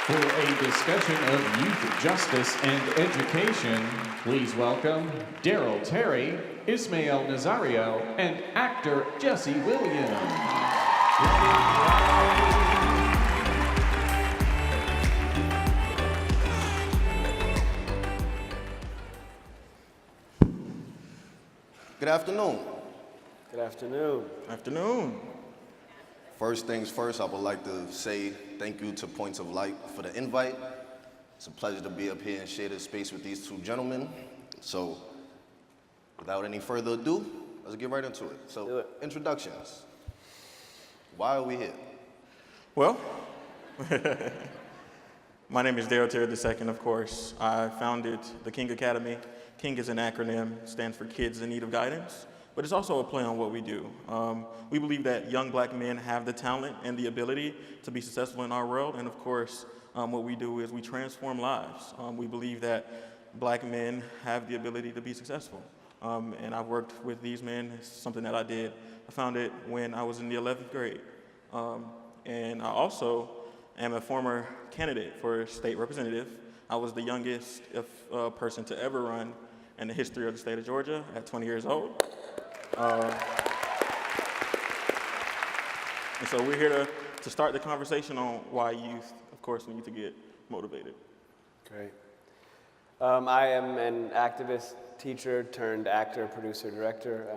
For a discussion of youth justice and education, please welcome Darryl Terry, Ismael Nazario, and actor Jesse Williams. Good afternoon. Good afternoon. Afternoon. First things first, I would like to say thank you to Points of Light for the invite. It's a pleasure to be up here and share this space with these two gentlemen. So, without any further ado, let's get right into it. So, introductions. Why are we here? Well, my name is Darryl Terry II, of course. I founded the Kink Academy. Kink is an acronym, stands for Kids in Need of Guidance, but it's also a play on what we do. We believe that young black men have the talent and the ability to be successful in our world, and of course, what we do is we transform lives. We believe that black men have the ability to be successful. And I've worked with these men. It's something that I founded when I was in the 11th grade. And I also am a former candidate for state representative. I was the youngest person to ever run in the history of the state of Georgia at 20 years old. And so we're here to start the conversation on why youth, of course, need to get motivated. Great. I am an activist, teacher, turned actor, producer, director,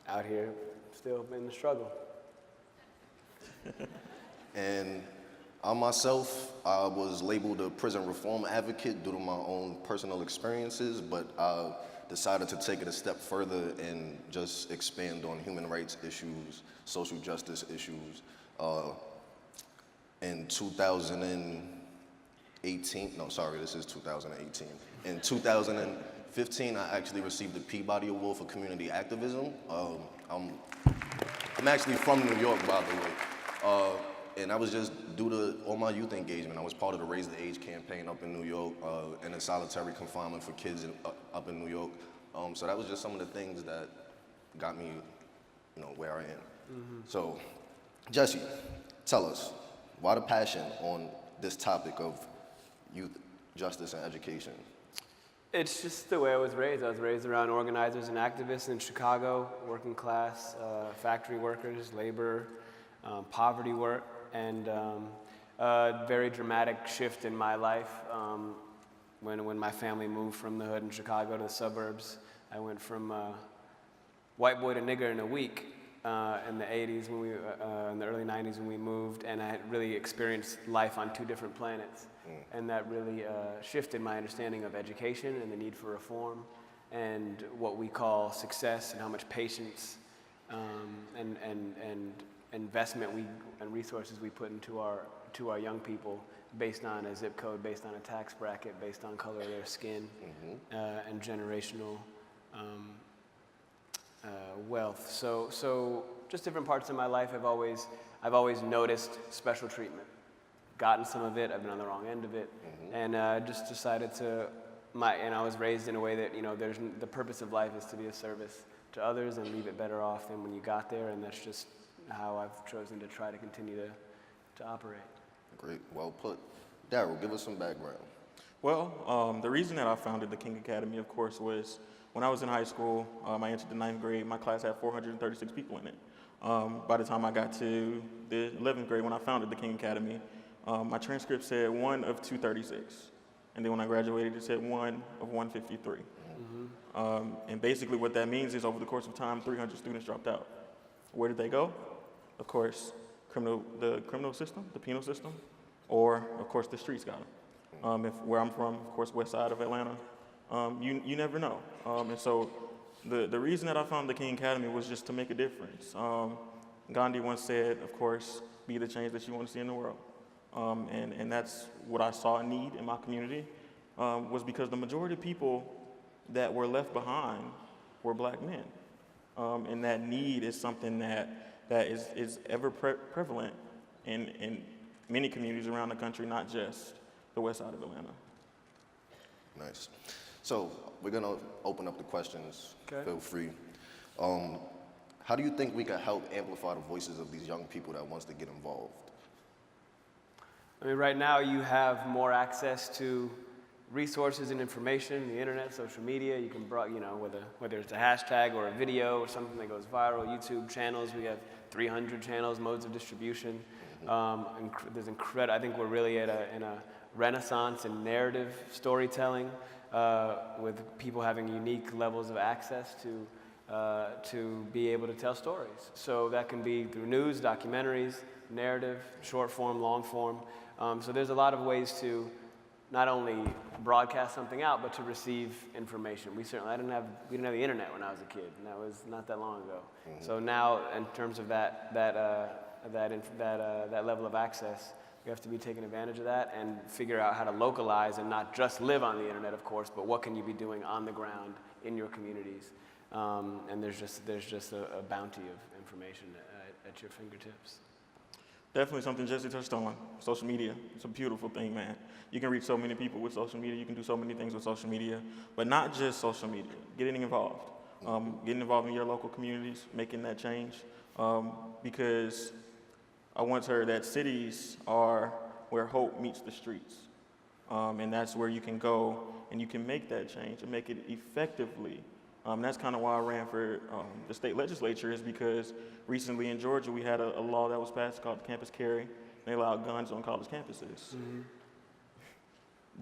out here still in the struggle. And I myself, I was labeled a prison reform advocate due to my own personal experiences, but I decided to take it a step further and just expand on human rights issues, social justice issues. In 2018, no, sorry, this is 2018. In 2015, I actually received the Peabody Award for Community Activism. I'm actually from New York, by the way. And I was just due to all my youth engagement. I was part of the Raise the Age campaign up in New York and in solitary confinement for kids up in New York. So that was just some of the things that got me, where I am. Mm-hmm. So, Jesse, tell us, why the passion on this topic of youth justice and education? It's just the way I was raised. I was raised around organizers and activists in Chicago, working class, factory workers, labor, poverty work, and a very dramatic shift in my life when my family moved from the hood in Chicago to the suburbs. I went from white boy to nigger in a week in the 80s, in the early 90s when we moved, and I had really experienced life on two different planets. And that really shifted my understanding of education and the need for reform and what we call success and how much patience and investment and resources we put into our young people based on a zip code, based on a tax bracket, based on color of their skin, and generational wealth. So just different parts of my life, I've always noticed special treatment. Gotten some of it, I've been on the wrong end of it, and just decided and I was raised in a way that, the purpose of life is to be of service to others and leave it better off than when you got there, and that's just how I've chosen to try to continue to operate. Great, well put. Darryl, give us some background. Well, the reason that I founded the Kink Academy, of course, was when I was in high school, I entered the 9th grade, my class had 436 people in it. By the time I got to the 11th grade when I founded the Kink Academy, my transcript said 1 of 236. And then when I graduated, it said 1 of 153. And basically what that means is over the course of time, 300 students dropped out. Where did they go? Of course, the criminal system, the penal system, or of course the streets got them. Where I'm from, of course, west side of Atlanta, you never know. And so the reason that I founded the Kink Academy was just to make a difference. Gandhi once said, of course, be the change that you want to see in the world. And that's what I saw a need in my community, was because the majority of people that were left behind were black men. And that need is something that is ever prevalent in many communities around the country, not just the west side of Atlanta. Nice. So we're gonna open up the questions. Okay. Feel free. How do you think we can help amplify the voices of these young people that wants to get involved? I mean, right now you have more access to resources and information, the internet, social media. You can, whether it's a hashtag or a video or something that goes viral, YouTube channels. We have 300 channels, modes of distribution. I think we're really in a renaissance in narrative storytelling, with people having unique levels of access to be able to tell stories. So that can be through news, documentaries, narrative, short form, long form. So there's a lot of ways to not only broadcast something out, but to receive information. We didn't have the internet when I was a kid, and that was not that long ago. So now, in terms of that level of access, we have to be taking advantage of that and figure out how to localize and not just live on the internet, of course, but what can you be doing on the ground in your communities? And there's just a bounty of information at your fingertips. Definitely something Jesse touched on, social media. It's a beautiful thing, man. You can reach so many people with social media. You can do so many things with social media, but not just social media. Getting involved. Getting involved in your local communities, making that change. Because I once heard that cities are where hope meets the streets. And that's where you can go and you can make that change and make it effectively. That's kind of why I ran for the state legislature, is because recently in Georgia we had a law that was passed called campus carry, and they allowed guns on college campuses.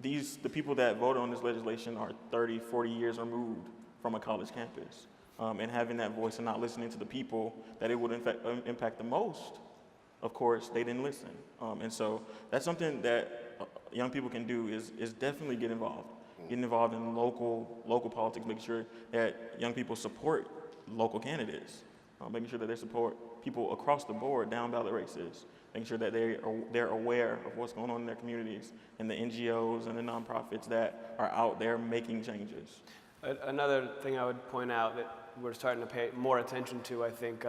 The people that voted on this legislation are 30, 40 years removed from a college campus. And having that voice and not listening to the people that it would impact the most, of course, they didn't listen. And so that's something that young people can do is definitely get involved. Getting involved in local politics, making sure that young people support local candidates, making sure that they support people across the board, down ballot races, making sure that they're aware of what's going on in their communities and the NGOs and the nonprofits that are out there making changes. Another thing I would point out that we're starting to pay more attention to, I think,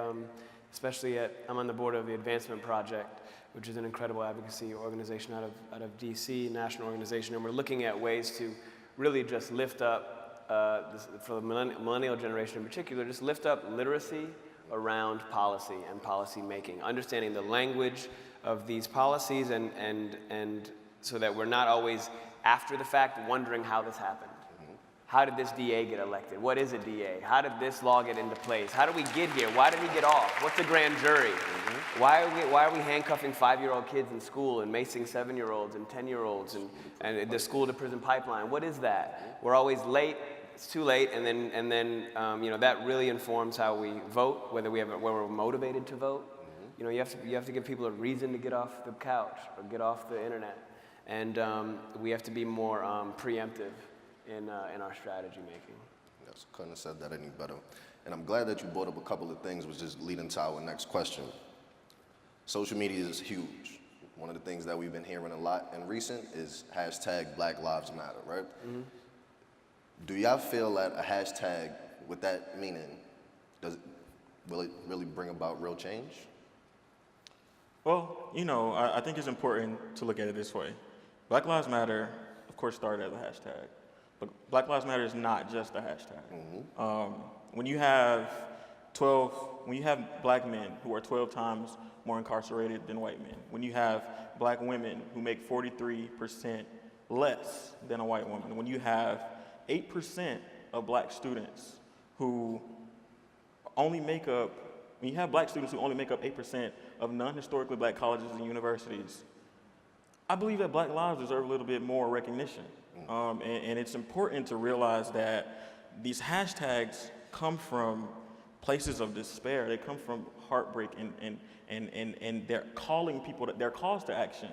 especially I'm on the board of the Advancement Project, which is an incredible advocacy organization out of DC, national organization, and we're looking at ways to really just lift up, for the millennial generation in particular, just lift up literacy around policy and policy making, understanding the language of these policies and so that we're not always after the fact wondering how this happened. How did this DA get elected? What is a DA? How did this law get into place? How did we get here? Why did we get off? What's a grand jury? Why are we handcuffing 5-year-old kids in school and macing 7-year-olds and 10-year-olds and the school to prison pipeline? What is that? We're always late. It's too late, and then that really informs how we vote, whether we're motivated to vote. You have to give people a reason to get off the couch or get off the internet, and we have to be more preemptive in our strategy making. Yes, couldn't have said that any better. And I'm glad that you brought up a couple of things, which is leading to our next question. Social media is huge. One of the things that we've been hearing a lot in recent is hashtag Black Lives Matter, right? Do y'all feel that a hashtag with that meaning, will it really bring about real change? Well, I think it's important to look at it this way. Black Lives Matter, of course, started as a hashtag. But Black Lives Matter is not just a hashtag. When you have black men who are 12 times more incarcerated than white men, when you have black women who make 43% less than a white woman, when you have 8% of black students who only make up, when you have black students who only make up 8% of non-historically black colleges and universities, I believe that black lives deserve a little bit more recognition. And it's important to realize that these hashtags come from places of despair. They come from heartbreak, and they're calling people, they're calls to action.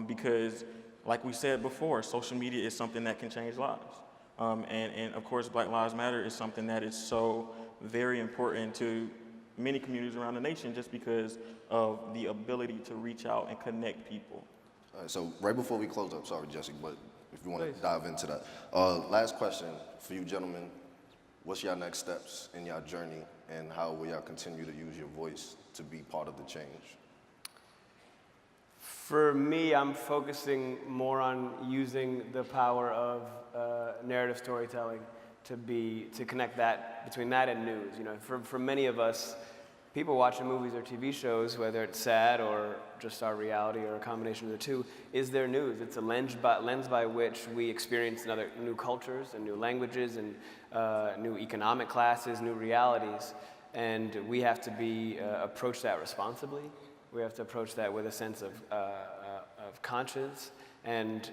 Because, like we said before, social media is something that can change lives. And of course, Black Lives Matter is something that is so very important to many communities around the nation just because of the ability to reach out and connect people. All right, so right before we close up, sorry, Jesse, but if you want Please. to dive into that. Last question for you gentlemen. What's your next steps in your journey, and how will y'all continue to use your voice to be part of the change? For me, I'm focusing more on using the power of narrative storytelling to connect that between that and news. For many of us, people watching movies or TV shows, whether it's sad or just our reality or a combination of the two, is their news. It's a lens by which we experience new cultures and new languages and new economic classes, new realities. And we have to approach that responsibly. We have to approach that with a sense of conscience, and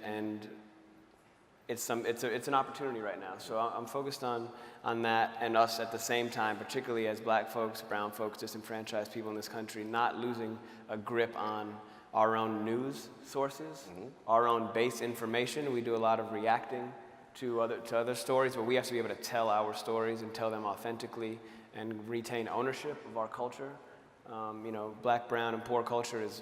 it's an opportunity right now. So I'm focused on that, and us at the same time, particularly as black folks, brown folks, disenfranchised people in this country, not losing a grip on our own news sources, our own base information. We do a lot of reacting to other stories, but we have to be able to tell our stories and tell them authentically and retain ownership of our culture. Black, brown, and poor culture is,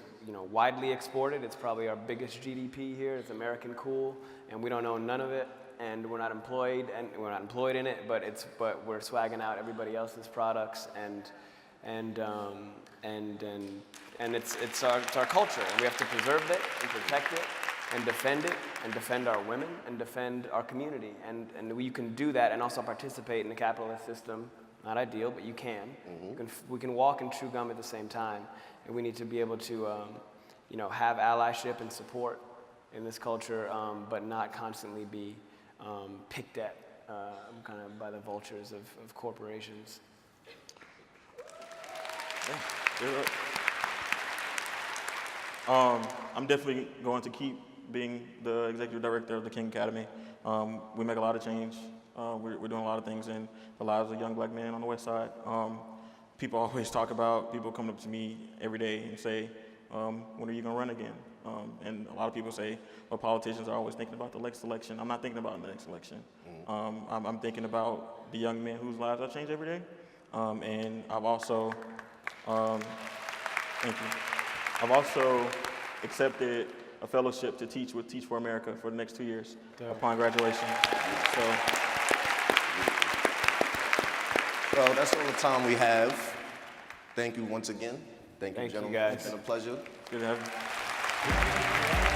widely exported. It's probably our biggest GDP here. It's American cool, and we don't own none of it, and we're not employed in it. But we're swagging out everybody else's products, and it's our culture, and we have to preserve it and protect it and defend our women and defend our community, and you can do that and also participate in the capitalist system. Not ideal, but you can. We can walk and chew gum at the same time, and we need to be able to, have allyship and support in this culture, but not constantly be picked at kind of by the vultures of corporations. I'm definitely going to keep being the executive director of the Kink Academy. We make a lot of change. We're doing a lot of things in the lives of young black men on the West Side. People always talk about, people come up to me every day and say, when are you going to run again? And a lot of people say, well, politicians are always thinking about the next election. I'm not thinking about the next election. I'm thinking about the young men whose lives I change every day. And I've also, thank you. I've also accepted a fellowship to teach with Teach for America for the next 2 years upon graduation. So. Well, that's all the time we have. Thank you once again. Thank you, gentlemen. Guys. It's been a pleasure. Good to have you.